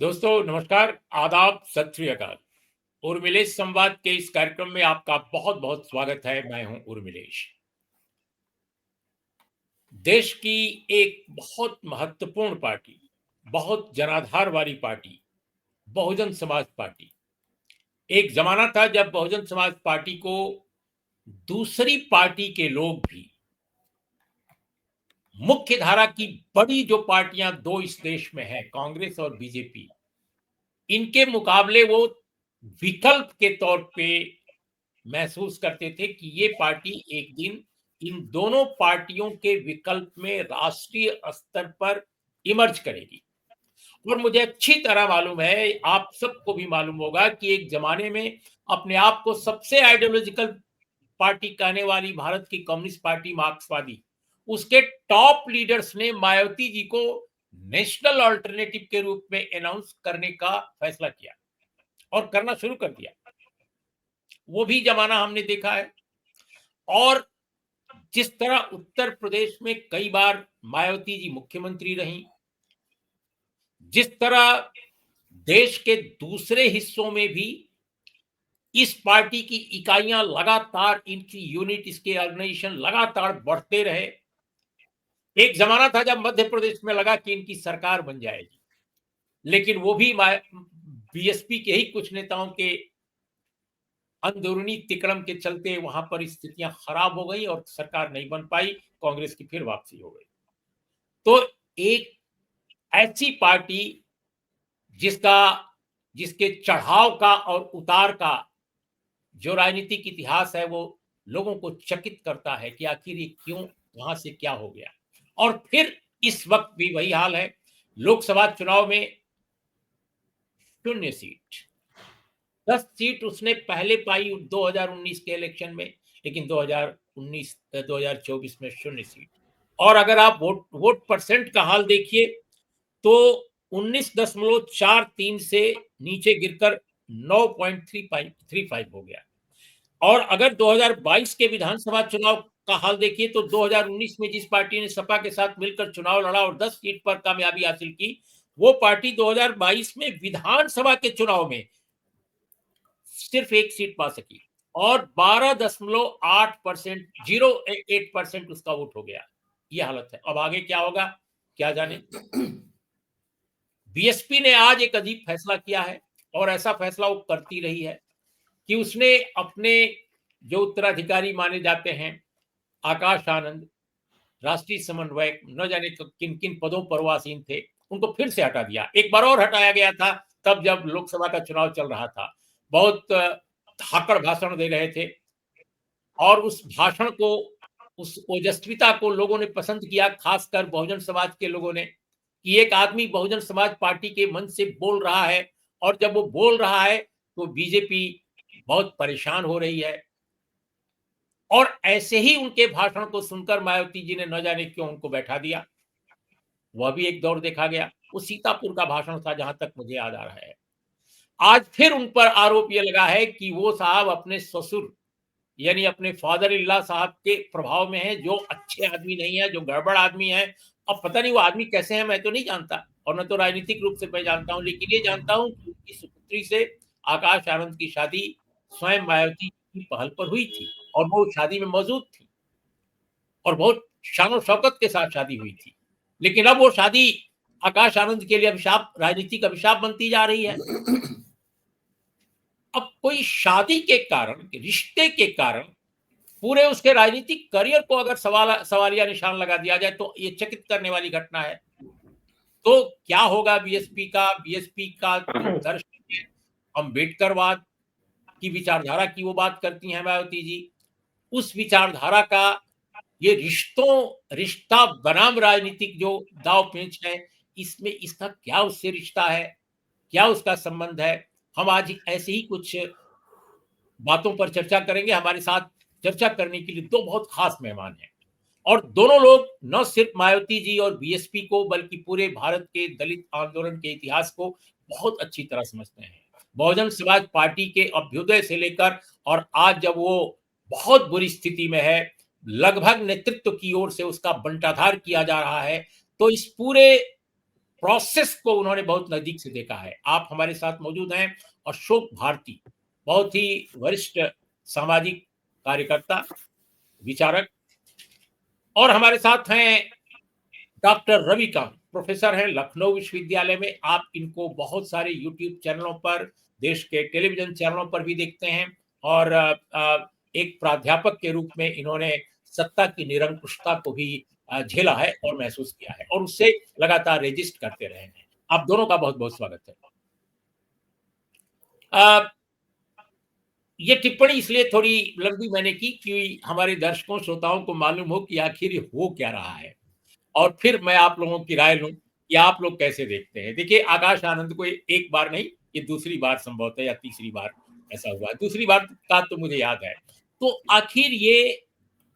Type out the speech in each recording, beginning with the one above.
दोस्तों नमस्कार, आदाब, सत श्री अकाल। उर्मिलेश संवाद के इस कार्यक्रम में आपका बहुत-बहुत स्वागत है। मैं हूं उर्मिलेश। देश की एक बहुत महत्वपूर्ण पार्टी, बहुत जनाधार वाली पार्टी, बहुजन समाज पार्टी। एक ज़माना था जब बहुजन समाज पार्टी को दूसरी पार्टी के लोग भी, मुख्य धारा की बड़ी जो पार्टियां 2 इस देश में हैं, कांग्रेस और बीजेपी, इनके मुकाबले वो विकल्प के तौर पे महसूस करते थे कि ये पार्टी एक दिन इन दोनों पार्टियों के विकल्प में राष्ट्रीय स्तर पर इमर्ज करेगी। और मुझे अच्छी तरह मालूम है, आप सबको भी मालूम होगा कि एक जमाने में अपने आप को सबसे आइडियोलॉजिकल पार्टी कहने वाली भारत की कम्युनिस्ट पार्टी मार्क्सवादी, उसके टॉप लीडर्स ने मायावती जी को नेशनल अल्टरनेटिव के रूप में अनाउंस करने का फैसला किया और करना शुरू कर दिया। वो भी जमाना हमने देखा है। और जिस तरह उत्तर प्रदेश में कई बार मायावती जी मुख्यमंत्री रहीं, जिस तरह देश के दूसरे हिस्सों में भी इस पार्टी की इकाइयां लगातार, इनकी यूनिट, इसके ऑर्गेनाइजेशन लगातार बढ़ते रहे। एक जमाना था जब मध्य प्रदेश में लगा कि इनकी सरकार बन जाएगी, लेकिन वो भी बीएसपी के ही कुछ नेताओं के अंदरूनी तिकड़म के चलते वहां पर स्थितियां खराब हो गई और सरकार नहीं बन पाई। कांग्रेस की फिर वापसी हो गई। तो एक ऐसी पार्टी जिसका जिसके चढ़ाव का और उतार का जो राजनीतिक इतिहास है, वो लोगों को चकित करता है कि आखिर ये क्यों, वहां से क्या हो गया। और फिर इस वक्त भी वही हाल है। लोकसभा चुनाव में 0 सीट, 10 सीट उसने पहले पाई 2019 के इलेक्शन में, लेकिन 2024 में 0 सीट। और अगर आप वोट वोट परसेंट का हाल देखिए तो 19.43 से नीचे गिरकर 9.35 हो गया। और अगर 2022 के विधानसभा चुनाव का हाल देखिए तो 2019 में जिस पार्टी ने सपा के साथ मिलकर चुनाव लड़ा और 10 सीट पर कामयाबी हासिल की, वो पार्टी 2022 में विधानसभा के चुनाव में सिर्फ 1 सीट पा सकी और 12.8%, 08% उसका वोट हो गया। ये हालत है। अब आगे क्या होगा क्या जाने। बीएसपी ने आज एक अजीब फैसला किया है और ऐसा फैसला वो करती रही है कि उसने अपने जो उत्तराधिकारी माने जाते हैं, आकाश आनंद, राष्ट्रीय समन्वयक, न जाने किन किन पदों पर वो आसीन थे, उनको फिर से हटा दिया। एक बार और हटाया गया था तब जब लोकसभा का चुनाव चल रहा था। बहुत धाकड़ भाषण दे रहे थे और उस भाषण को, उस ओजस्विता को लोगों ने पसंद किया, खासकर बहुजन समाज के लोगों ने, कि एक आदमी बहुजन समाज पार्टी के मन से बोल रहा है और जब वो बोल रहा है तो बीजेपी बहुत परेशान हो रही है। और ऐसे ही उनके भाषण को सुनकर मायावती जी ने न जाने क्यों उनको बैठा दिया। वह भी एक दौर देखा गया। वो सीतापुर का भाषण था जहां तक मुझे याद आ रहा है। आज फिर उन पर आरोप यह लगा है कि वो साहब अपने ससुर यानी अपने फादर इल्ला साहब के प्रभाव में है, जो अच्छे आदमी नहीं है, जो गड़बड़ आदमी है। अब पता नहीं वो आदमी कैसे है, मैं तो नहीं जानता और न तो राजनीतिक रूप से मैं जानता हूं, लेकिन ये जानता हूं कि उनकी सुपुत्री से आकाश आनंद की शादी स्वयं मायावती की पहल पर हुई थी और वो शादी में मौजूद थी और बहुत शान शौकत के साथ शादी हुई थी। लेकिन अब वो शादी आकाश आनंद के लिए अभिशाप, राजनीतिक अभिशाप बनती जा रही है। अब कोई शादी के कारण, रिश्ते के कारण पूरे उसके राजनीतिक करियर को अगर सवालिया निशान लगा दिया जाए तो ये चकित करने वाली घटना है। तो क्या होगा बीएसपी का जो दर्शन है, अम्बेडकरवाद की विचारधारा की वो बात करती हैं मायावती जी, उस विचारधारा का ये रिश्ता बनाम राजनीतिक जो दाव पेंच है, इसमें इसका क्या उससे रिश्ता है, क्या उसका संबंध है। हम आज ऐसे ही कुछ बातों पर चर्चा करेंगे। हमारे साथ चर्चा करने के लिए 2 बहुत खास मेहमान हैं और दोनों लोग न सिर्फ मायावती जी और बीएसपी को बल्कि पूरे भारत के दलित आंदोलन के इतिहास को बहुत अच्छी तरह समझते हैं। बहुजन समाज पार्टी के अभ्युदय से लेकर और आज जब वो बहुत बुरी स्थिति में है, लगभग नेतृत्व की ओर से उसका बंटाधार किया जा रहा है, तो इस पूरे प्रोसेस को उन्होंने बहुत नजदीक से देखा है। आप हमारे साथ मौजूद हैं अशोक भारती, बहुत ही वरिष्ठ सामाजिक कार्यकर्ता, विचारक, और हमारे साथ हैं डॉक्टर रविकांत, प्रोफेसर हैं लखनऊ विश्वविद्यालय में। आप इनको बहुत सारे यूट्यूब चैनलों पर, देश के टेलीविजन चैनलों पर भी देखते हैं, और एक प्राध्यापक के रूप में इन्होंने सत्ता की निरंकुशता को भी झेला है और महसूस किया है, और उससे लगातार रेजिस्ट करते रहे हैं। आप दोनों का बहुत बहुत स्वागत है। ये टिप्पणी इसलिए थोड़ी लंबी मैंने की कि हमारे दर्शकों श्रोताओं को मालूम हो कि आखिर ये हो क्या रहा है, और फिर मैं आप लोगों की राय लूं कि आप लोग कैसे देखते हैं। देखिए, आकाश आनंद को एक बार नहीं, ये दूसरी बार संभवतः या तीसरी बार ऐसा हुआ, दूसरी बार का तो मुझे याद है। तो आखिर ये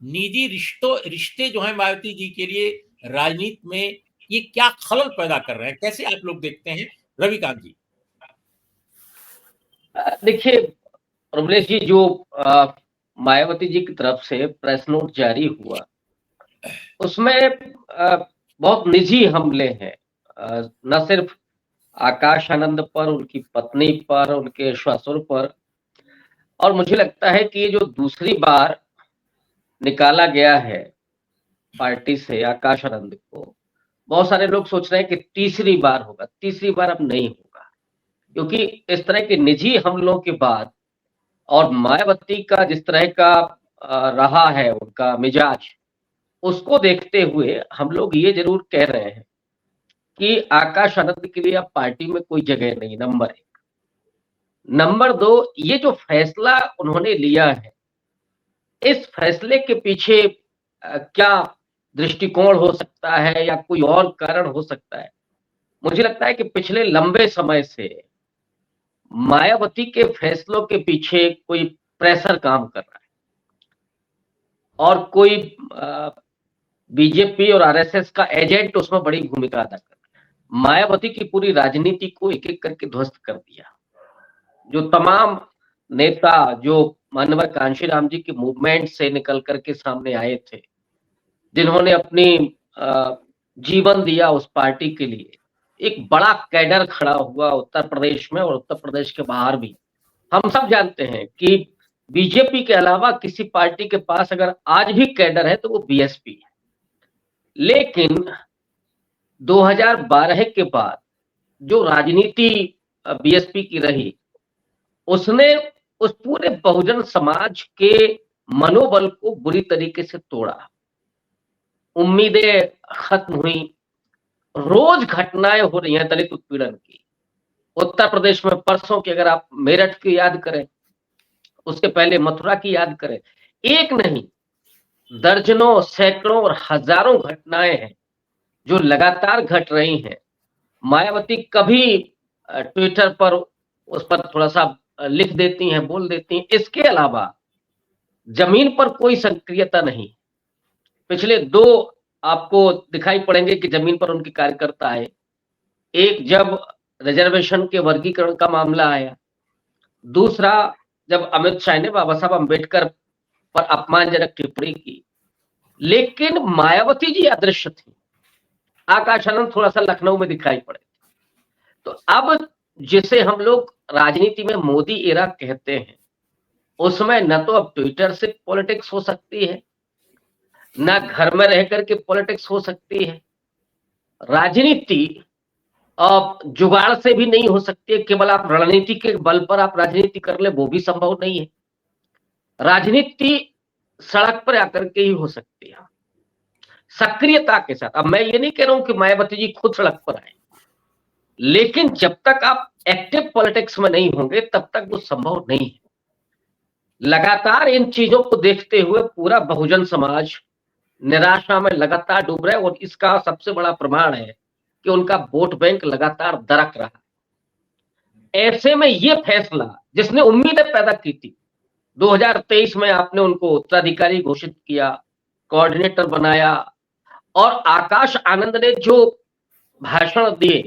निजी रिश्ते जो हैं मायावती जी के लिए राजनीति में, ये क्या खलल पैदा कर रहे हैं, कैसे आप लोग देखते हैं? रविकांत जी। देखिए रमलेश जी, जो मायावती जी की तरफ से प्रेस नोट जारी हुआ, उसमें बहुत निजी हमले हैं, न सिर्फ आकाश आनंद पर, उनकी पत्नी पर, उनके ससुर पर, और मुझे लगता है कि ये जो दूसरी बार निकाला गया है पार्टी से आकाश आनंद को, बहुत सारे लोग सोच रहे हैं कि तीसरी बार होगा। तीसरी बार अब नहीं होगा, क्योंकि इस तरह के निजी हमलों के बाद और मायावती का जिस तरह का रहा है उनका मिजाज, उसको देखते हुए हम लोग ये जरूर कह रहे हैं कि आकाश आनंद के लिए अब पार्टी में कोई जगह नहीं, नंबर 1। नंबर 2, ये जो फैसला उन्होंने लिया है, इस फैसले के पीछे क्या दृष्टिकोण हो सकता है या कोई और कारण हो सकता है। मुझे लगता है कि पिछले लंबे समय से मायावती के फैसलों के पीछे कोई प्रेशर काम कर रहा है, और कोई बीजेपी और आरएसएस का एजेंट उसमें बड़ी भूमिका अदा कर रहा है। मायावती की पूरी राजनीति को एक एक करके ध्वस्त कर दिया। जो तमाम नेता जो माननीय कांशीराम जी के मूवमेंट से निकल करके सामने आए थे, जिन्होंने अपनी जीवन दिया उस पार्टी के लिए, एक बड़ा कैडर खड़ा हुआ उत्तर प्रदेश में और उत्तर प्रदेश के बाहर भी। हम सब जानते हैं कि बीजेपी के अलावा किसी पार्टी के पास अगर आज भी कैडर है तो वो बीएसपी है। लेकिन 2012 के बाद जो राजनीति बीएसपी की रही, उसने उस पूरे बहुजन समाज के मनोबल को बुरी तरीके से तोड़ा। उम्मीदें खत्म हुई, रोज घटनाएं हो रही हैं दलित उत्पीड़न की। उत्तर प्रदेश में परसों की अगर आप मेरठ की याद करें, उसके पहले मथुरा की याद करें, एक नहीं दर्जनों, सैकड़ों और हजारों घटनाएं हैं जो लगातार घट रही हैं। मायावती कभी ट्विटर पर उस पर थोड़ा सा लिख देती हैं, बोल देती हैं, इसके अलावा जमीन पर कोई सक्रियता नहीं। पिछले 2 आपको दिखाई पड़ेंगे कि जमीन पर उनके कार्यकर्ता आए। एक जब रिजर्वेशन के वर्गीकरण का मामला आया, दूसरा जब अमित शाह ने बाबा साहब अम्बेडकर पर अपमानजनक टिप्पणी की। लेकिन मायावती जी अदृश्य थी, आकाश आनंद थोड़ा सा लखनऊ में दिखाई पड़े। तो अब जिसे हम लोग राजनीति में मोदी एरा कहते हैं, उसमें न तो अब ट्विटर से पॉलिटिक्स हो सकती है, न घर में रह करके पॉलिटिक्स हो सकती है। राजनीति अब जुगाड़ से भी नहीं हो सकती है, केवल आप रणनीति के बल पर आप राजनीति कर ले, वो भी संभव नहीं है। राजनीति सड़क पर आकर के ही हो सकती है, सक्रियता के साथ। अब मैं ये नहीं कह रहा हूं कि मायावती जी खुद सड़क पर आए, लेकिन जब तक आप एक्टिव पॉलिटिक्स में नहीं होंगे तब तक वो संभव नहीं है। लगातार इन चीजों को देखते हुए पूरा बहुजन समाज निराशा में लगातार डूब रहा है, और इसका सबसे बड़ा प्रमाण है कि उनका वोट बैंक लगातार दरक रहा है। ऐसे में ये फैसला, जिसने उम्मीदें पैदा की थी, 2023 में आपने उनको उत्तराधिकारी घोषित किया, कोऑर्डिनेटर बनाया, और आकाश आनंद ने जो भाषण दिए,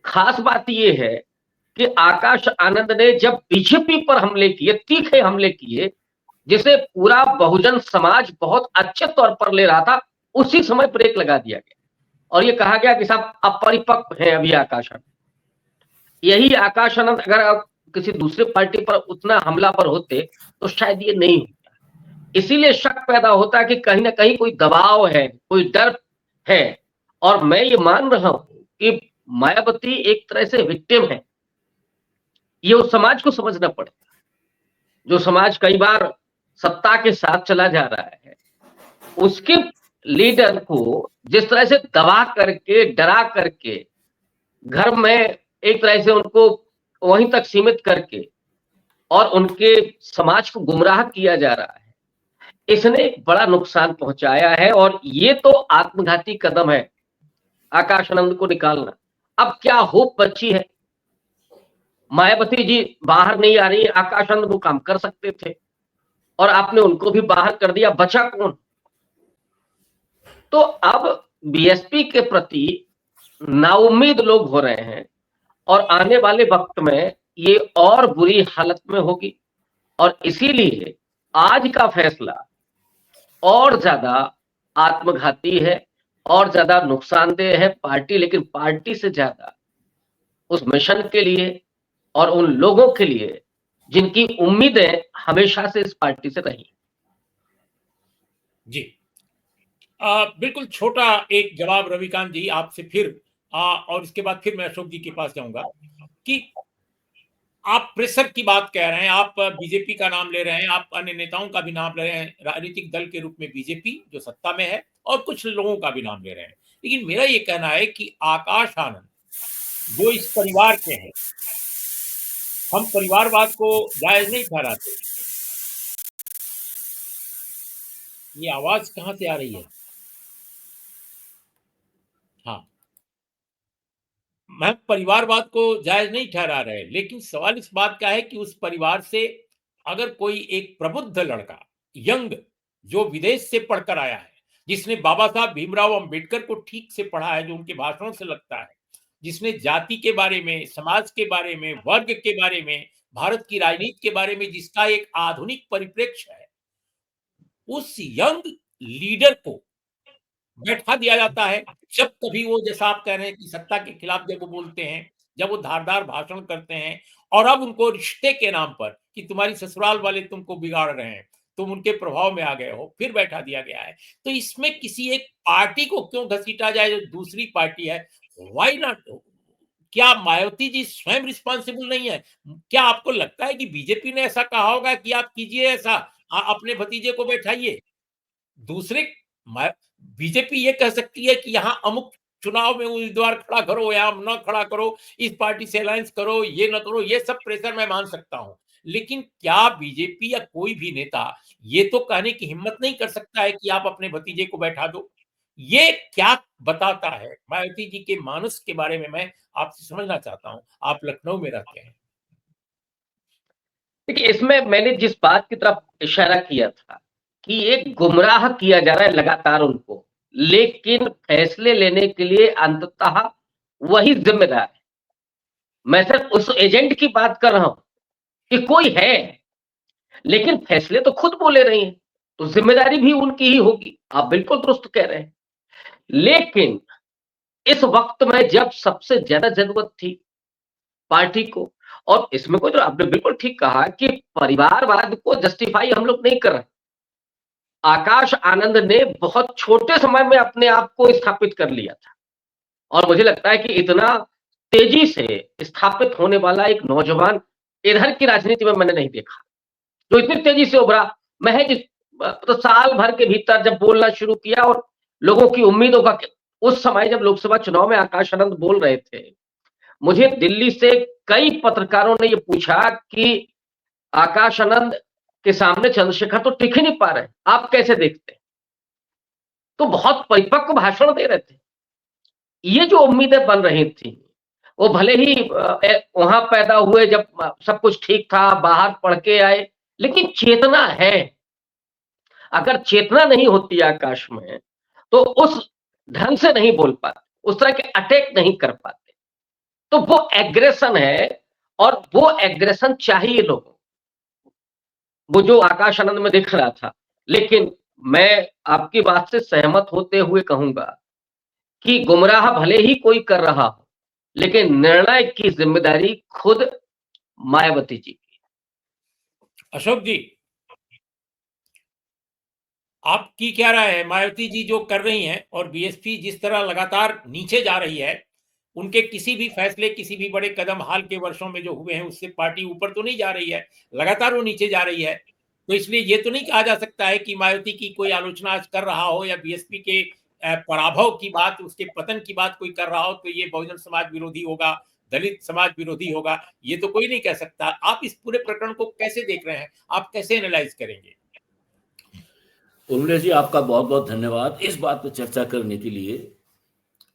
खास बात यह है कि आकाश आनंद ने जब बीजेपी पर हमले किए, तीखे हमले किए, जिसे पूरा बहुजन समाज बहुत अच्छे तौर पर ले रहा था, उसी समय ब्रेक लगा दिया गया। और ये कहा गया कि साहब अपरिपक्व है अभी आकाश आनंद। यही आकाश आनंद अगर आप किसी दूसरे पार्टी पर उतना हमलावर होते तो शायद ये नहीं होता। इसीलिए शक पैदा होता है कि कहीं ना कहीं कोई दबाव है, कोई डर है। और मैं ये मान रहा हूं कि मायावती एक तरह से विक्टिम है। ये उस समाज को समझना पड़ेगा, जो समाज कई बार सत्ता के साथ चला जा रहा है, उसके लीडर को जिस तरह से दबा करके, डरा करके, घर में एक तरह से उनको वहीं तक सीमित करके और उनके समाज को गुमराह किया जा रहा है, इसने बड़ा नुकसान पहुंचाया है। और ये तो आत्मघाती कदम है आकाश आनंद को निकालना। अब क्या होप बची है? मायावती जी बाहर नहीं आ रही, आकाश आनंद वो काम कर सकते थे और आपने उनको भी बाहर कर दिया, बचा कौन? तो अब बीएसपी के प्रति नाउम्मीद लोग हो रहे हैं और आने वाले वक्त में ये और बुरी हालत में होगी। और इसीलिए आज का फैसला और ज्यादा आत्मघाती है और ज्यादा नुकसानदेह है पार्टी, लेकिन पार्टी से ज्यादा उस मिशन के लिए और उन लोगों के लिए जिनकी उम्मीदें हमेशा से इस पार्टी से रही। जी बिल्कुल छोटा एक जवाब रविकांत जी आपसे फिर और इसके बाद फिर मैं अशोक जी के पास जाऊंगा कि आप प्रेशर की बात कह रहे हैं, आप बीजेपी का नाम ले रहे हैं, आप अन्य नेताओं का भी नाम ले रहे हैं, राजनीतिक दल के रूप में बीजेपी जो सत्ता में है, और कुछ लोगों का भी नाम ले रहे हैं। लेकिन मेरा ये कहना है कि आकाश आनंद जो इस परिवार के हैं, हम परिवारवाद को जायज नहीं ठहराते। ये आवाज कहां से आ रही है? हाँ, मैं परिवारवाद को जायज नहीं ठहरा रहे, लेकिन सवाल इस बात का है कि उस परिवार से अगर कोई एक प्रबुद्ध लड़का, यंग, जो विदेश से पढ़कर आया है, जिसने बाबा साहब भीमराव अंबेडकर को ठीक से पढ़ा है, जो उनके भाषणों से लगता है, जिसने जाति के बारे में, समाज के बारे में, वर्ग के बारे में, भारत की राजनीति के बारे में जिसका एक आधुनिक परिप्रेक्ष्य है, उस यंग लीडर को बैठा दिया जाता है। जब कभी वो, जैसा आप कह रहे हैं कि सत्ता के खिलाफ जब वो बोलते हैं, जब वो धारदार भाषण करते हैं, और अब उनको रिश्ते के नाम पर कि तुम्हारी ससुराल वाले तुमको बिगाड़ रहे हैं, तुम उनके प्रभाव में आ गए हो, फिर बैठा दिया गया है। तो इसमें किसी एक पार्टी को क्यों घसीटा जाए जो दूसरी पार्टी है? Why not? क्या मायावती जी स्वयं रिस्पॉन्सिबल नहीं है? क्या आपको लगता है कि बीजेपी ने ऐसा कहा होगा कि आप कीजिए ऐसा, अपने भतीजे को बैठाइए? दूसरे बीजेपी ये कह सकती है कि यहाँ अमुक चुनाव में उम्मीदवार खड़ा करो या न खड़ा करो, इस पार्टी से अलायंस करो, ये न करो, ये सब प्रेशर मैं मान सकता हूं। लेकिन क्या बीजेपी या कोई भी नेता ये तो कहने की हिम्मत नहीं कर सकता है कि आप अपने भतीजे को बैठा दो? ये क्या बताता है मायावती जी के मानस के बारे में? मैं आपसे समझना चाहता हूं, आप लखनऊ में रहते हैं। देखिए, इसमें मैंने जिस बात की तरफ इशारा किया था कि एक गुमराह किया जा रहा है लगातार उनको, लेकिन फैसले लेने के लिए अंततः वही जिम्मेदार है। मैं सिर्फ उस एजेंट की बात कर रहा हूं कि कोई है, लेकिन फैसले तो खुद बोले रही हैं, तो जिम्मेदारी भी उनकी ही होगी। आप बिल्कुल दुरुस्त कह रहे हैं। लेकिन इस वक्त में जब सबसे ज्यादा जरूरत थी पार्टी को, और इसमें को जो आपने बिल्कुल ठीक कहा कि परिवारवाद को जस्टिफाई हम लोग नहीं कर रहे। आकाश आनंद ने बहुत छोटे समय में अपने आप को स्थापित कर लिया था और मुझे लगता है कि इतना तेजी से स्थापित होने वाला एक नौजवान इधर की राजनीति में मैंने नहीं देखा, जो इतनी तेजी से उभरा। महज तो साल भर के भीतर जब बोलना शुरू किया और लोगों की उम्मीदों का, उस समय जब लोकसभा चुनाव में आकाश आनंद बोल रहे थे, मुझे दिल्ली से कई पत्रकारों ने ये पूछा कि आकाश आनंद के सामने चंद्रशेखर तो टिक ही नहीं पा रहे, आप कैसे देखते हैं? तो बहुत परिपक्व भाषण दे रहे थे। ये जो उम्मीदें बन रही थी, वो भले ही वहां पैदा हुए जब सब कुछ ठीक था, बाहर पढ़ के आए, लेकिन चेतना है। अगर चेतना नहीं होती आकाश में, तो उस ढंग से नहीं बोल पाते, उस तरह के अटैक नहीं कर पाते। तो वो एग्रेशन है और वो एग्रेशन चाहिए लोगों, वो जो आकाश आनंद में दिख रहा था। लेकिन मैं आपकी बात से सहमत होते हुए कहूंगा कि गुमराह भले ही कोई कर रहा हो, लेकिन निर्णय की जिम्मेदारी खुद मायावती जी की। अशोक जी, आपकी क्या राय है? मायावती जी जो कर रही हैं और बीएसपी जिस तरह लगातार नीचे जा रही है, उनके किसी भी फैसले, किसी भी बड़े कदम हाल के वर्षों में जो हुए हैं, उससे पार्टी ऊपर तो नहीं जा रही है, लगातार वो नीचे जा रही है। तो इसलिए ये तो नहीं कहा जा सकता है कि मायावती की कोई आलोचना आज कर रहा हो या बीएसपी के पराभव की बात, उसके पतन की बात कोई कर रहा हो तो ये बहुजन समाज विरोधी होगा, दलित समाज विरोधी होगा, ये तो कोई नहीं कह सकता। आप इस पूरे प्रकरण को कैसे देख रहे हैं? आप कैसे एनालाइज करेंगे? उर्मिला जी, आपका बहुत बहुत धन्यवाद इस बात पर चर्चा करने के लिए।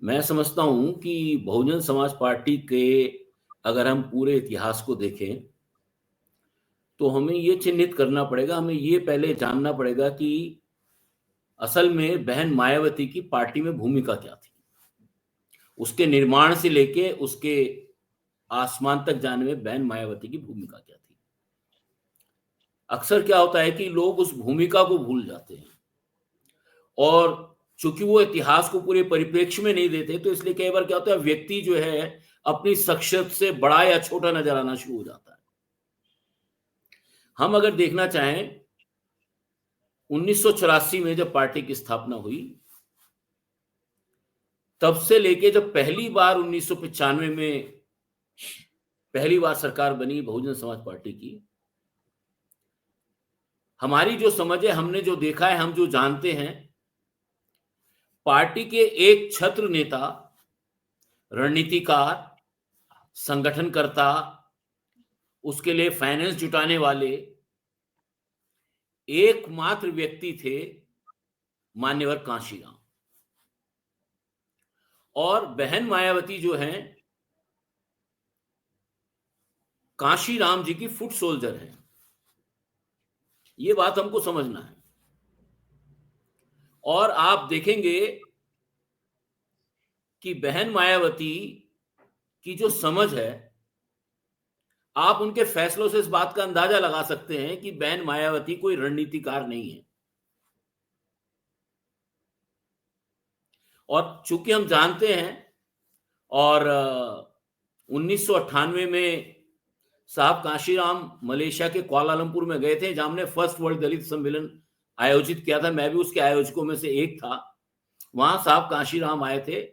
मैं समझता हूं कि बहुजन समाज पार्टी के अगर हम पूरे इतिहास को देखें तो हमें ये चिन्हित करना पड़ेगा, हमें ये पहले जानना पड़ेगा कि असल में बहन मायावती की पार्टी में भूमिका क्या थी। उसके निर्माण से लेके उसके आसमान तक जाने में बहन मायावती की भूमिका क्या थी। अक्सर क्या होता है कि लोग उस भूमिका को भूल जाते हैं और चूंकि वो इतिहास को पूरे परिप्रेक्ष्य में नहीं देते, तो इसलिए कई बार क्या होता है, व्यक्ति जो है अपनी शख्सियत से बड़ा या छोटा नजर आना शुरू हो जाता है। हम अगर देखना चाहें 1984 में जब पार्टी की स्थापना हुई, तब से लेके जब पहली बार 1995 में पहली बार सरकार बनी बहुजन समाज पार्टी की, हमारी जो समझ है, हमने जो देखा है, हम जो जानते हैं, पार्टी के एक छत्र नेता, रणनीतिकार, संगठनकर्ता, उसके लिए फाइनेंस जुटाने वाले एकमात्र व्यक्ति थे मान्यवर कांशीराम। और बहन मायावती जो हैं, कांशीराम जी की फुट सोल्जर हैं। ये बात हमको समझना है। और आप देखेंगे कि बहन मायावती की जो समझ है, आप उनके फैसलों से इस बात का अंदाजा लगा सकते हैं कि बहन मायावती कोई रणनीतिकार नहीं है। और चूंकि हम जानते हैं, और 1998 में साहब कांशीराम मलेशिया के कुआलालंपुर में गए थे, जहां हमने फर्स्ट वर्ल्ड दलित सम्मेलन आयोजित किया था। मैं भी उसके आयोजकों में से एक था। वहां साहब कांशीराम आए थे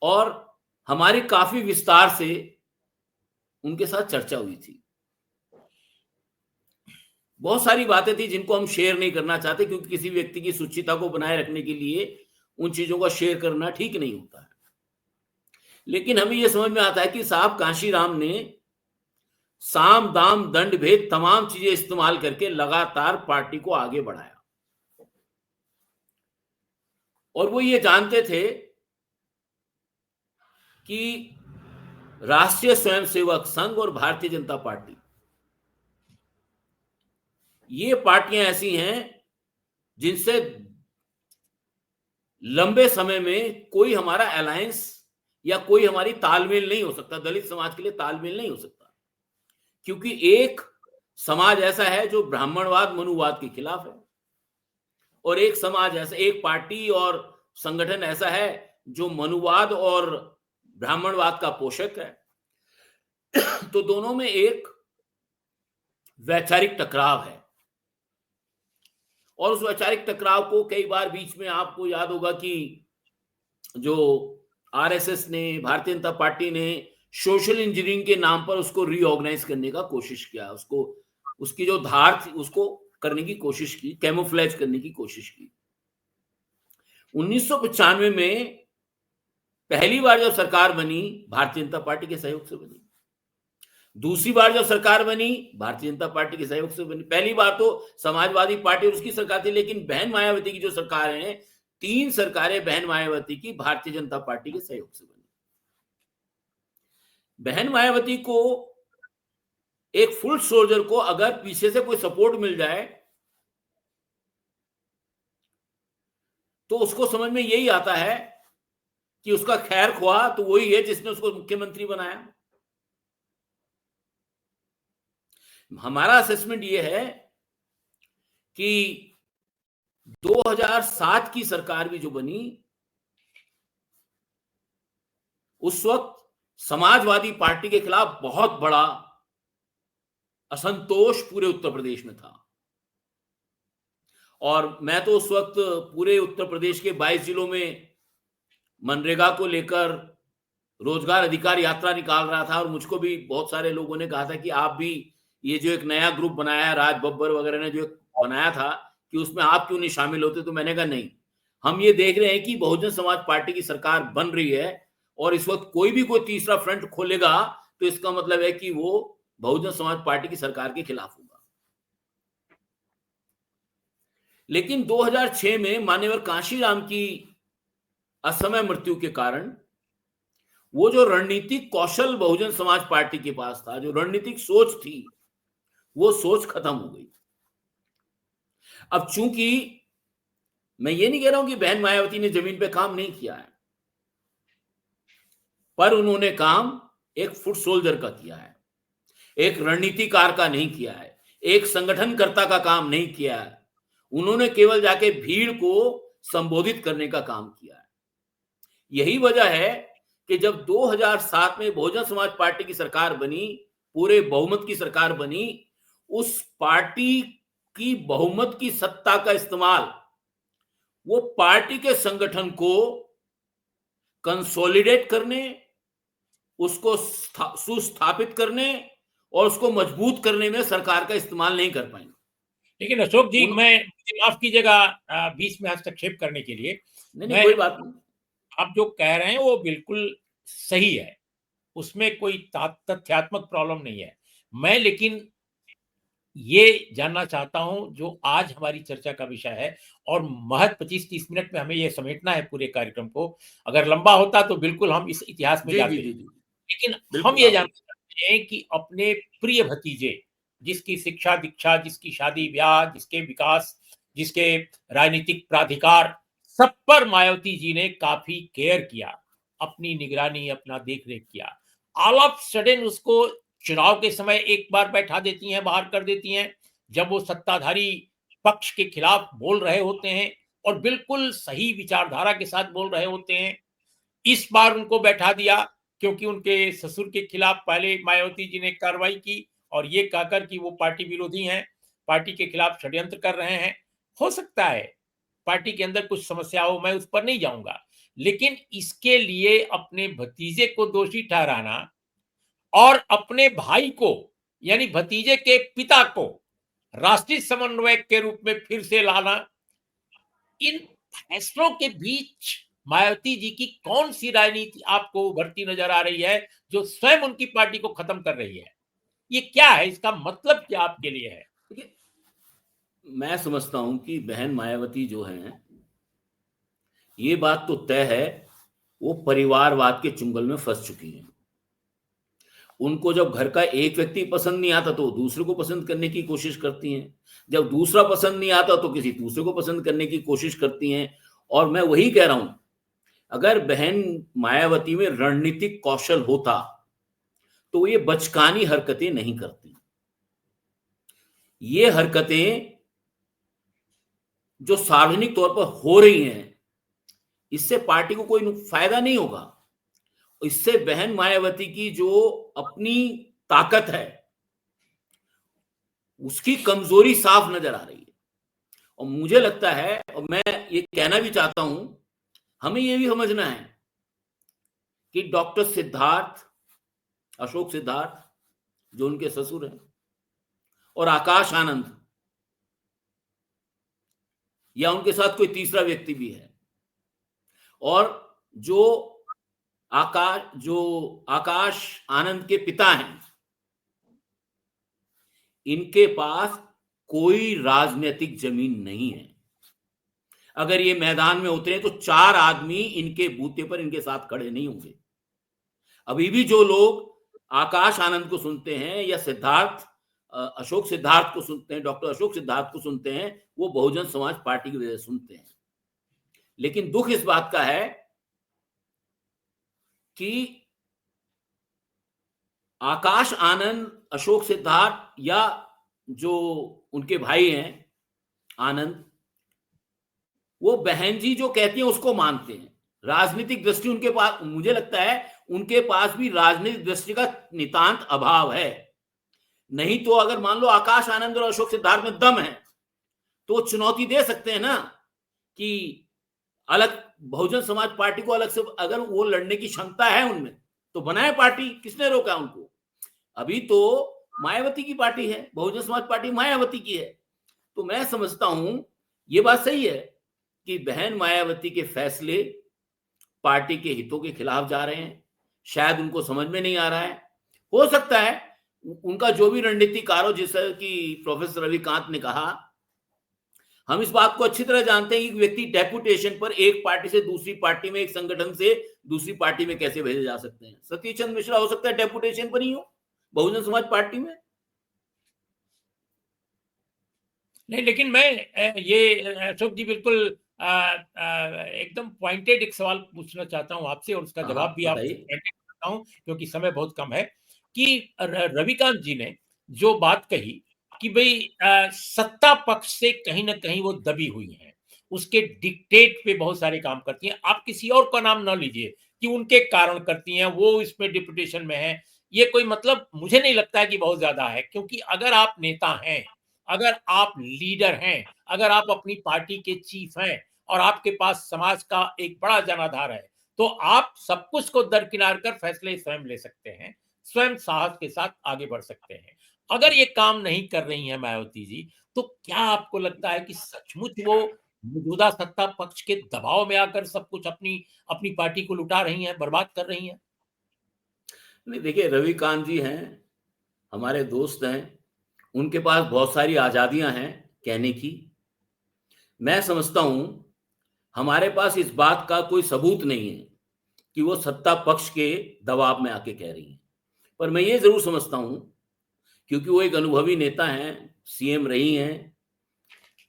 और हमारी काफी विस्तार से उनके साथ चर्चा हुई थी। बहुत सारी बातें थी जिनको हम शेयर नहीं करना चाहते, क्योंकि किसी व्यक्ति की शुचिता को बनाए रखने के लिए उन चीजों का शेयर करना ठीक नहीं होता है। लेकिन हमें यह समझ में आता है कि साहब कांशीराम ने साम दाम दंड भेद तमाम चीजें इस्तेमाल करके लगातार पार्टी को आगे बढ़ाया। और वो ये जानते थे कि राष्ट्रीय स्वयंसेवक संघ और भारतीय जनता पार्टी, ये पार्टियां ऐसी हैं जिनसे लंबे समय में कोई हमारा अलायंस या कोई हमारी तालमेल नहीं हो सकता। दलित समाज के लिए तालमेल नहीं हो सकता, क्योंकि एक समाज ऐसा है जो ब्राह्मणवाद मनुवाद के खिलाफ है, और एक समाज ऐसा, एक पार्टी और संगठन ऐसा है जो मनुवाद और ब्राह्मणवाद का पोषक है। तो दोनों में एक वैचारिक टकराव है, और उस वैचारिक टकराव को कई बार बीच में, आपको याद होगा कि जो आरएसएस ने, भारतीय जनता पार्टी ने सोशल इंजीनियरिंग के नाम पर उसको रीऑर्गेनाइज करने का कोशिश किया, उसको, उसकी जो धार थी उसको करने की कोशिश की, कैमोफ्लेज करने की कोशिश की। 1995 में पहली बार जब सरकार बनी, भारतीय जनता पार्टी के सहयोग से बनी। दूसरी बार जब सरकार बनी, भारतीय जनता पार्टी के सहयोग से बनी। पहली बार तो समाजवादी पार्टी और उसकी सरकार थी, लेकिन बहन मायावती की जो सरकार है, 3 सरकारें बहन मायावती की भारतीय जनता पार्टी के सहयोग से बनी। बहन मायावती को, एक फुल सोल्जर को, अगर पीछे से कोई सपोर्ट मिल जाए तो उसको समझ में यही आता है कि उसका खैर ख्वाह तो वही है जिसने उसको मुख्यमंत्री बनाया। हमारा असेसमेंट यह है कि 2007 की सरकार भी जो बनी, उस वक्त समाजवादी पार्टी के खिलाफ बहुत बड़ा असंतोष पूरे उत्तर प्रदेश में था। और मैं तो उस वक्त पूरे उत्तर प्रदेश के 22 जिलों में मनरेगा को लेकर रोजगार अधिकार यात्रा निकाल रहा था, और मुझको भी बहुत सारे लोगों ने कहा था कि आप भी ये जो एक नया ग्रुप बनाया है, राज बब्बर वगैरह ने जो बनाया था, कि उसमें आप क्यों नहीं शामिल होते। तो मैंने कहा नहीं, हम ये देख रहे हैं कि बहुजन समाज पार्टी की सरकार बन रही है, और इस वक्त कोई भी कोई तीसरा फ्रंट खोलेगा तो इसका मतलब है कि वो बहुजन समाज पार्टी की सरकार के खिलाफ होगा। लेकिन 2006 में मान्यवर कांशीराम की असमय मृत्यु के कारण वो जो रणनीतिक कौशल बहुजन समाज पार्टी के पास था, जो रणनीतिक सोच थी, वो सोच खत्म हो गई। अब चूंकि मैं ये नहीं कह रहा हूं कि बहन मायावती ने जमीन पे काम नहीं किया है, पर उन्होंने काम एक फुट सोल्जर का किया है, एक रणनीतिकार का नहीं किया है, एक संगठनकर्ता का काम नहीं किया है। उन्होंने केवल जाके भीड़ को संबोधित करने का काम किया है। यही वजह है कि जब 2007 में बहुजन समाज पार्टी की सरकार बनी, पूरे बहुमत की सरकार बनी, उस पार्टी की बहुमत की सत्ता का इस्तेमाल वो पार्टी के संगठन को कंसोलिडेट करने, उसको सुस्थापित करने और उसको मजबूत करने में सरकार का इस्तेमाल नहीं कर पाएंगे। लेकिन अशोक जी, मैं माफ कीजिएगा बीच में हस्तक्षेप करने के लिए। नहीं, कोई बात नहीं। आप जो कह रहे हैं वो बिल्कुल सही है, उसमें कोई तथ्यात्मक प्रॉब्लम नहीं है। मैं लेकिन ये जानना चाहता हूं जो आज हमारी चर्चा का विषय है, और महज 25-30 मिनट में हमें ये समेटना है पूरे कार्यक्रम को। अगर लंबा होता तो बिल्कुल हम इस इतिहास में जाते, लेकिन हम ये जानना चाहते हैं कि अपने प्रिय भतीजे, जिसकी शिक्षा दीक्षा, जिसकी शादी ब्याह, जिसके विकास, जिसके राजनीतिक प्राधिकार, सब पर मायावती जी ने काफी केयर किया, अपनी निगरानी, अपना देख रेख किया। ऑल ऑफ सडन उसको चुनाव के समय एक बार बैठा देती हैं, बाहर कर देती हैं, जब वो सत्ताधारी पक्ष के खिलाफ बोल रहे होते हैं और बिल्कुल सही विचारधारा के साथ बोल रहे होते हैं। इस बार उनको बैठा दिया क्योंकि उनके ससुर के खिलाफ पहले मायावती जी ने कार्रवाई की, और ये कहकर कि वो पार्टी विरोधी हैं, पार्टी के खिलाफ षड्यंत्र कर रहे हैं। हो सकता है पार्टी के अंदर कुछ समस्या हो, मैं उस पर नहीं जाऊंगा, लेकिन इसके लिए अपने भतीजे को दोषी ठहराना और अपने भाई को, यानी भतीजे के पिता को राष्ट्रीय समन्वयक के रूप में फिर से लाना, इन फैसलों के बीच मायावती जी की कौन सी राजनीति आपको उभरती नजर आ रही है जो स्वयं उनकी पार्टी को खत्म कर रही है? ये क्या है, इसका मतलब क्या आपके लिए है? मैं समझता हूं कि बहन मायावती जो हैं, ये बात तो तय है, वो परिवारवाद के चुंगल में फंस चुकी हैं। उनको जब घर का एक व्यक्ति पसंद नहीं आता तो दूसरे को पसंद करने की कोशिश करती हैं, जब दूसरा पसंद नहीं आता तो किसी दूसरे को पसंद करने की कोशिश करती हैं। और मैं वही कह रहा हूं, अगर बहन मायावती में रणनीतिक कौशल होता तो ये बचकानी हरकतें नहीं करती। ये हरकतें जो सार्वजनिक तौर पर हो रही हैं, इससे पार्टी को कोई फायदा नहीं होगा। इससे बहन मायावती की जो अपनी ताकत है, उसकी कमजोरी साफ नजर आ रही है। और मुझे लगता है, और मैं ये कहना भी चाहता हूं, हमें ये भी समझना है कि डॉक्टर सिद्धार्थ, अशोक सिद्धार्थ जो उनके ससुर हैं, और आकाश आनंद, या उनके साथ कोई तीसरा व्यक्ति भी है, और जो आकाश आनंद के पिता हैं, इनके पास कोई राजनीतिक जमीन नहीं है। अगर ये मैदान में उतरे तो 4 आदमी इनके बूते पर इनके साथ खड़े नहीं होंगे। अभी भी जो लोग आकाश आनंद को सुनते हैं या अशोक सिद्धार्थ को सुनते हैं, डॉक्टर अशोक सिद्धार्थ को सुनते हैं, वो बहुजन समाज पार्टी की वजह से सुनते हैं। लेकिन दुख इस बात का है कि आकाश आनंद, अशोक सिद्धार्थ या जो उनके भाई हैं आनंद, वो बहन जी जो कहती हैं उसको मानते हैं। राजनीतिक दृष्टि उनके पास, मुझे लगता है उनके पास भी राजनीतिक दृष्टि का नितांत अभाव है। नहीं तो अगर मान लो आकाश आनंद और अशोक सिद्धार्थ में दम है तो चुनौती दे सकते हैं ना कि अलग बहुजन समाज पार्टी को अलग से, अगर वो लड़ने की क्षमता है उनमें तो बनाए पार्टी, किसने रोका उनको? अभी तो मायावती की पार्टी है, बहुजन समाज पार्टी मायावती की है। तो मैं समझता हूं ये बात सही है कि बहन मायावती के फैसले पार्टी के हितों के खिलाफ जा रहे हैं, शायद उनको समझ में नहीं आ रहा है। हो सकता है उनका जो भी रणनीतिकार हो, जैसा कि प्रोफेसर रविकांत ने कहा, हम इस बात को अच्छी तरह जानते हैं कि व्यक्ति डेपुटेशन पर एक पार्टी से दूसरी पार्टी में, एक संगठन से दूसरी पार्टी में कैसे भेजे जा सकते हैं। सतीश चंद्र मिश्रा हो सकता है डेपुटेशन पर ही हो बहुजन समाज पार्टी में। नहीं, लेकिन मैं ये अशोक जी बिल्कुल एकदम पॉइंटेड एक सवाल पूछना चाहता हूं आपसे, और उसका जवाब भी आपसे चाहता हूं क्योंकि समय बहुत कम है, कि रविकांत जी ने जो बात कही कि भाई सत्ता पक्ष से कहीं ना कहीं वो दबी हुई हैं, उसके डिक्टेट पे बहुत सारे काम करती हैं। आप किसी और का नाम ना लीजिए कि उनके कारण करती हैं, वो इसमें डिप्यूटेशन में है, ये कोई मतलब मुझे नहीं लगता है कि बहुत ज्यादा है। क्योंकि अगर आप नेता हैं, अगर आप लीडर हैं, अगर आप अपनी पार्टी के चीफ हैं और आपके पास समाज का एक बड़ा जनाधार है, तो आप सब कुछ को दरकिनार कर फैसले स्वयं ले सकते हैं, स्वयं साहस के साथ आगे बढ़ सकते हैं। अगर ये काम नहीं कर रही हैं मायावती जी, तो क्या आपको लगता है कि सचमुच वो मौजूदा सत्ता पक्ष के दबाव में आकर सब कुछ अपनी अपनी पार्टी को लुटा रही हैं, बर्बाद कर रही हैं? नहीं, देखिए रविकांत जी हैं, हमारे दोस्त हैं, उनके पास बहुत सारी आजादियां हैं कहने की। मैं समझता हूं हमारे पास इस बात का कोई सबूत नहीं है कि वो सत्ता पक्ष के दबाव में आके कह रही हैं। पर मैं ये जरूर समझता हूं, क्योंकि वो एक अनुभवी नेता हैं, सीएम रही हैं,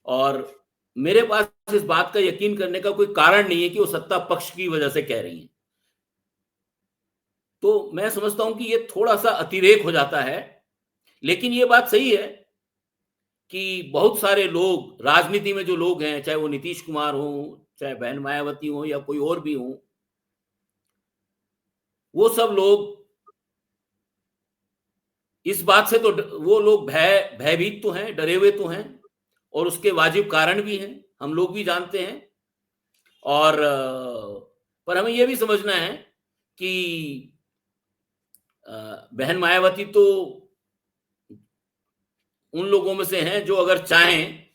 और मेरे पास इस बात का यकीन करने का कोई कारण नहीं है कि वो सत्ता पक्ष की वजह से कह रही हैं। तो मैं समझता हूं कि ये थोड़ा सा अतिरेक हो जाता है। लेकिन ये बात सही है कि बहुत सारे लोग, राजनीति में जो लोग हैं, चाहे वो नीतीश कुमार हो, चाहे बहन मायावती हो, या कोई और भी हो, वो सब लोग इस बात से तो वो लोग भयभीत तो हैं, डरे हुए तो हैं, और उसके वाजिब कारण भी हैं, हम लोग भी जानते हैं। और पर हमें यह भी समझना है कि बहन मायावती तो उन लोगों में से हैं जो अगर चाहें,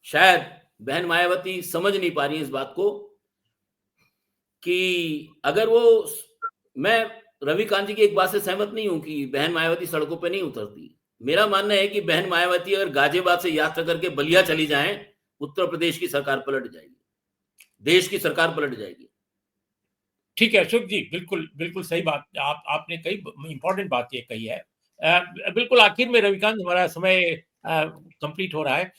शायद बहन मायावती समझ नहीं पा रही है इस बात को कि अगर वो, मैं रविकांत जी की एक बात से सहमत नहीं हूं कि बहन मायावती सड़कों पे नहीं उतरती। मेरा मानना है कि बहन मायावती अगर गाजियाबाद से यात्रा करके बलिया चली जाएं, उत्तर प्रदेश की सरकार पलट जाएगी, देश की सरकार पलट जाएगी। ठीक है अशोक जी, बिल्कुल बिल्कुल सही बात आपने कई इंपॉर्टेंट बात ये कही है। बिल्कुल आखिर में रविकांत, हमारा समय कंप्लीट हो रहा है।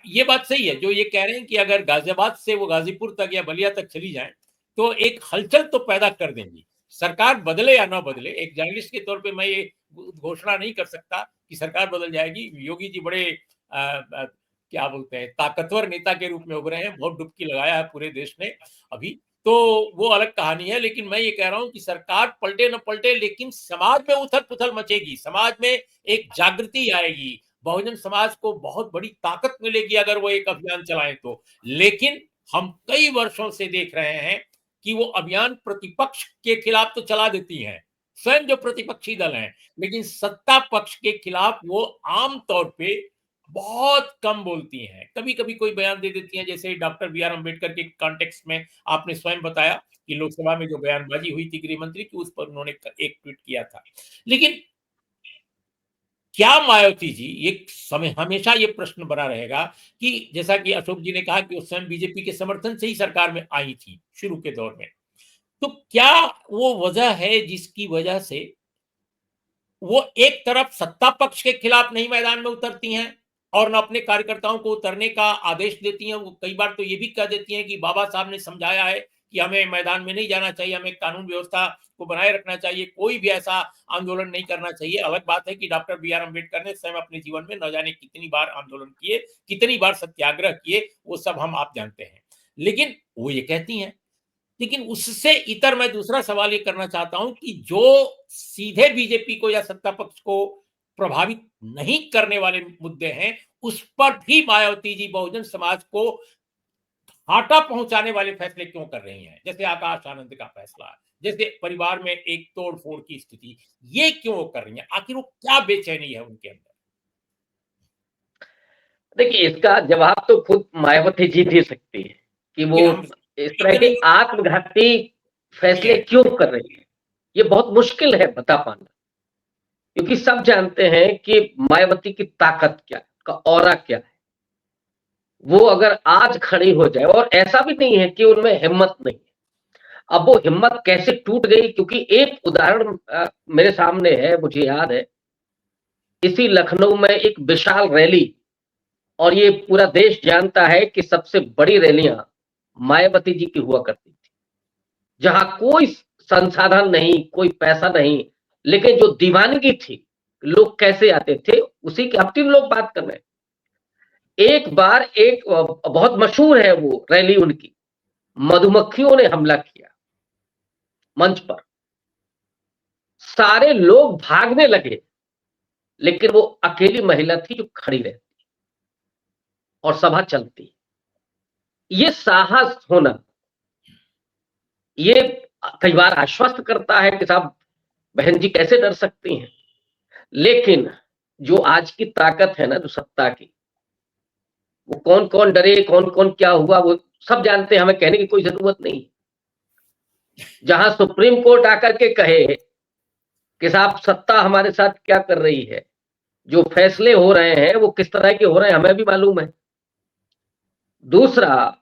ये बात सही है जो ये कह रहे हैं कि अगर गाजियाबाद से वो गाजीपुर तक या बलिया तक चली जाए तो एक हलचल तो पैदा कर देंगी। सरकार बदले या ना बदले, एक जर्नलिस्ट के तौर पे मैं ये घोषणा नहीं कर सकता कि सरकार बदल जाएगी। योगी जी बड़े क्या बोलते हैं, ताकतवर नेता के रूप में उभरे हैं, बहुत डुबकी लगाया है पूरे देश ने अभी, तो वो अलग कहानी है। लेकिन मैं ये कह रहा हूं कि सरकार पलटे न पलटे, लेकिन समाज में उथल पुथल मचेगी, समाज में एक जागृति आएगी, बहुजन समाज को बहुत बड़ी ताकत मिलेगी अगर वो एक अभियान चलाएं तो। लेकिन हम कई वर्षों से देख रहे हैं कि वो अभियान प्रतिपक्ष के खिलाफ तो चला देती हैं, स्वयं जो प्रतिपक्षी दल हैं, लेकिन सत्ता पक्ष के खिलाफ वो आम तौर पे बहुत कम बोलती हैं। कभी कभी कोई बयान दे देती हैं, जैसे डॉक्टर बी आर अम्बेडकर के कॉन्टेक्स्ट में आपने स्वयं बताया कि लोकसभा में जो बयानबाजी हुई थी गृह मंत्री की, उस पर उन्होंने एक ट्वीट किया था। लेकिन क्या मायावती जी, ये समय हमेशा ये प्रश्न बना रहेगा कि जैसा कि अशोक जी ने कहा कि वो स्वयं बीजेपी के समर्थन से ही सरकार में आई थी शुरू के दौर में, तो क्या वो वजह है जिसकी वजह से वो एक तरफ सत्ता पक्ष के खिलाफ नहीं मैदान में उतरती हैं और न अपने कार्यकर्ताओं को उतरने का आदेश देती हैं? वो कई बार तो ये भी कह देती हैं कि बाबा साहब ने समझाया है कि हमें मैदान में नहीं जाना चाहिए, हमें कानून व्यवस्था को बनाए रखना चाहिए, कोई भी ऐसा आंदोलन नहीं करना चाहिए। अलग बात है कि डॉक्टर बी आर अम्बेडकर ने स्वयं अपने जीवन में न जाने कितनी बार आंदोलन किए, कितनी बार सत्याग्रह किए, वो सब हम आप जानते हैं। लेकिन वो ये कहती हैं लेकिन उससे इतर मैं दूसरा सवाल ये करना चाहता हूं कि जो सीधे बीजेपी को या सत्ता पक्ष को प्रभावित नहीं करने वाले मुद्दे हैं, उस पर भी मायावती जी बहुजन समाज को घाटा पहुंचाने वाले फैसले क्यों कर रही हैं? जैसे आकाश आनंद का फैसला, जैसे परिवार में एक तोड़-फोड़ की स्थिति, ये क्यों कर रही हैं? आखिर वो क्या बेचैनी है उनके अंदर? देखिए, इसका जवाब तो खुद मायावती जी दे सकती है कि वो लेकिन हम इस तरह के लेकिन आत्मघाती फैसले क्यों कर रही है। ये बहुत मुश्किल है बता पाना, क्योंकि सब जानते हैं कि मायावती की ताकत क्या है, उसका ऑरा क्या है। वो अगर आज खड़ी हो जाए, और ऐसा भी नहीं है कि उनमें हिम्मत नहीं है। अब वो हिम्मत कैसे टूट गई, क्योंकि एक उदाहरण मेरे सामने है, मुझे याद है, इसी लखनऊ में एक विशाल रैली, और ये पूरा देश जानता है कि सबसे बड़ी रैलियां मायावती जी की हुआ करती थी, जहां कोई संसाधन नहीं, कोई पैसा नहीं, लेकिन जो दीवानगी थी, लोग कैसे आते थे, उसी के, हम 3 लोग बात कर रहे हैं। एक बार एक बहुत मशहूर है वो रैली उनकी, मधुमक्खियों ने हमला किया मंच पर, सारे लोग भागने लगे, लेकिन वो अकेली महिला थी जो खड़ी रहती और सभा चलती। ये साहस होना, ये कई बार आश्वस्त करता है कि साहब, बहन जी कैसे डर सकती हैं, लेकिन जो आज की ताकत है ना, जो सत्ता की, वो कौन कौन डरे, कौन कौन क्या हुआ, वो सब जानते हैं, हमें कहने की कोई जरूरत नहीं। जहां सुप्रीम कोर्ट आकर के कहे कि साहब सत्ता हमारे साथ क्या कर रही है, जो फैसले हो रहे हैं वो किस तरह के हो रहे हैं, हमें भी मालूम है। दूसरा,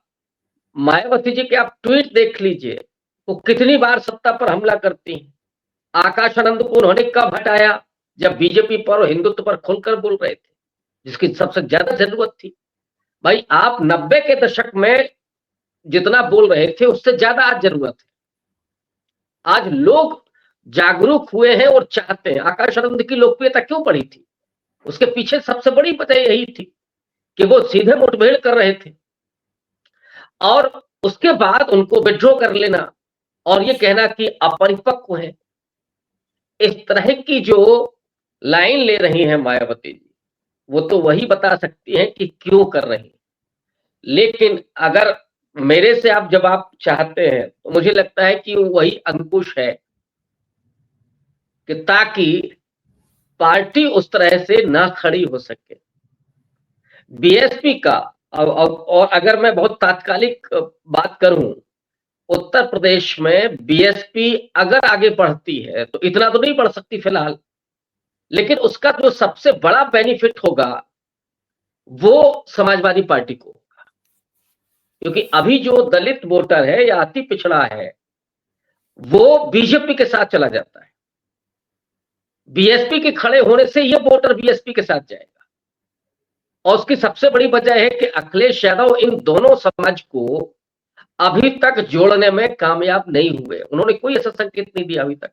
मायावती जी के आप ट्वीट देख लीजिए, वो कितनी बार सत्ता पर हमला करती हैं। आकाश आनंद को उन्होंने कब हटाया, जब बीजेपी पर और हिंदुत्व पर खुलकर बोल रहे थे, जिसकी सबसे ज्यादा जरूरत थी। भाई, आप 90 के दशक में जितना बोल रहे थे, उससे ज्यादा आज जरूरत है। आज लोग जागरूक हुए हैं और चाहते हैं। आकाश आनंद की लोकप्रियता क्यों बढ़ी थी, उसके पीछे सबसे बड़ी वजह यही थी कि वो सीधे मुठभेड़ कर रहे थे, और उसके बाद उनको विड्रॉ कर लेना और ये कहना कि अपरिपक्व है। इस तरह की जो लाइन ले रही है मायावती जी, वो तो वही बता सकती है कि क्यों कर रही है। लेकिन अगर मेरे से आप जवाब चाहते हैं, तो मुझे लगता है कि वही अंकुश है कि ताकि पार्टी उस तरह से ना खड़ी हो सके। बीएसपी का, और अगर मैं बहुत तात्कालिक बात करूं, उत्तर प्रदेश में बीएसपी अगर आगे बढ़ती है, तो इतना तो नहीं बढ़ सकती फिलहाल, लेकिन उसका जो सबसे बड़ा बेनिफिट होगा वो समाजवादी पार्टी को होगा, क्योंकि अभी जो दलित वोटर है या अति पिछड़ा है, वो बीजेपी के साथ चला जाता है। बीएसपी के खड़े होने से ये वोटर बीएसपी के साथ जाएगा, और उसकी सबसे बड़ी वजह है कि अखिलेश यादव इन दोनों समाज को अभी तक जोड़ने में कामयाब नहीं हुए। उन्होंने कोई ऐसा संकेत नहीं दिया अभी तक।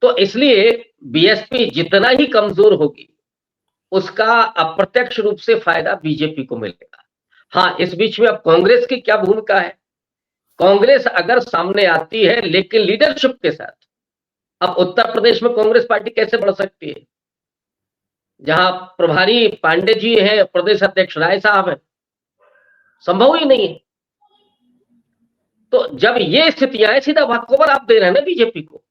तो इसलिए बीएसपी जितना ही कमजोर होगी, उसका अप्रत्यक्ष रूप से फायदा बीजेपी को मिलेगा। हाँ, इस बीच में अब कांग्रेस की क्या भूमिका है? कांग्रेस अगर सामने आती है लेकिन लीडरशिप के साथ, अब उत्तर प्रदेश में कांग्रेस पार्टी कैसे बढ़ सकती है, जहां प्रभारी पांडे जी हैं, प्रदेश अध्यक्ष राय साहब हैं? संभव ही नहीं है। तो जब ये स्थितियां, सीधा वॉकओवर आप दे रहे हैं ना बीजेपी को,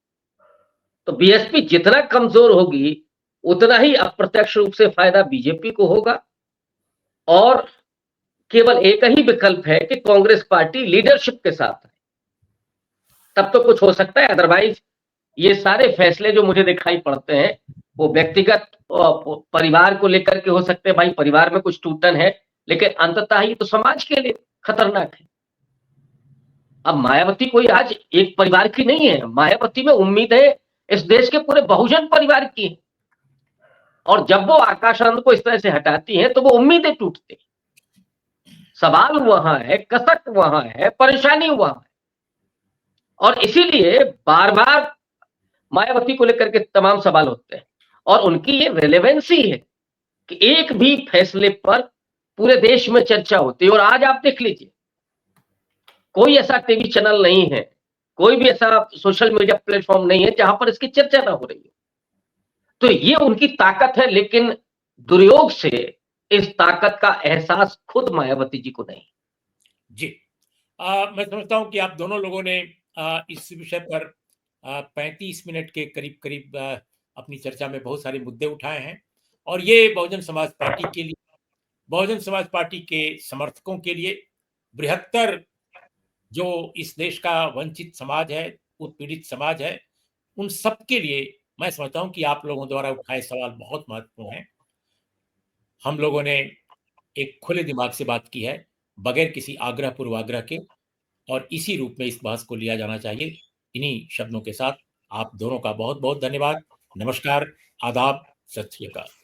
तो बीएसपी जितना कमजोर होगी, उतना ही अप्रत्यक्ष रूप से फायदा बीजेपी को होगा। और केवल एक ही विकल्प है कि कांग्रेस पार्टी लीडरशिप के साथ है, तब तो कुछ हो सकता है। अदरवाइज ये सारे फैसले जो मुझे दिखाई पड़ते हैं, वो व्यक्तिगत परिवार को लेकर के हो सकते हैं। भाई, परिवार में कुछ टूटन है, लेकिन अंततः ये तो समाज के लिए खतरनाक है। अब मायावती कोई आज एक परिवार की नहीं है, मायावती में उम्मीदें इस देश के पूरे बहुजन परिवार की है, और जब वो आकाश आनंद को इस तरह से हटाती हैं, तो वो उम्मीदें टूटती। सवाल वहां है, कसक वहां है, परेशानी वहां है, और इसीलिए बार बार मायावती को लेकर के तमाम सवाल होते हैं, और उनकी ये रेलेवेंसी है कि एक भी फैसले पर पूरे देश में चर्चा होती है। और आज आप देख लीजिए, कोई ऐसा टीवी चैनल नहीं है, कोई भी ऐसा सोशल मीडिया प्लेटफॉर्म नहीं है जहां पर इसकी चर्चा ना हो रही हो। तो ये उनकी ताकत है, लेकिन दुर्योग से इस ताकत का एहसास खुद मायावती जी को नहीं। जी, मैं समझता हूं कि आप दोनों लोगों ने इस विषय पर 35 मिनट के करीब अपनी चर्चा में बहुत सारे मुद्दे उठाए हैं, और ये बहुजन समाज पार्टी के लिए, बहुजन समाज पार्टी के समर्थकों के लिए, बृहत्तर जो इस देश का वंचित समाज है, उत्पीड़ित समाज है, उन सब के लिए मैं समझता हूं कि आप लोगों द्वारा उठाए सवाल बहुत महत्वपूर्ण हैं। हम लोगों ने एक खुले दिमाग से बात की है, बगैर किसी आग्रह पूर्वाग्रह के, और इसी रूप में इस बहस को लिया जाना चाहिए। इन्हीं शब्दों के साथ आप दोनों का बहुत बहुत धन्यवाद। नमस्कार, आदाब, सत श्री अकाल।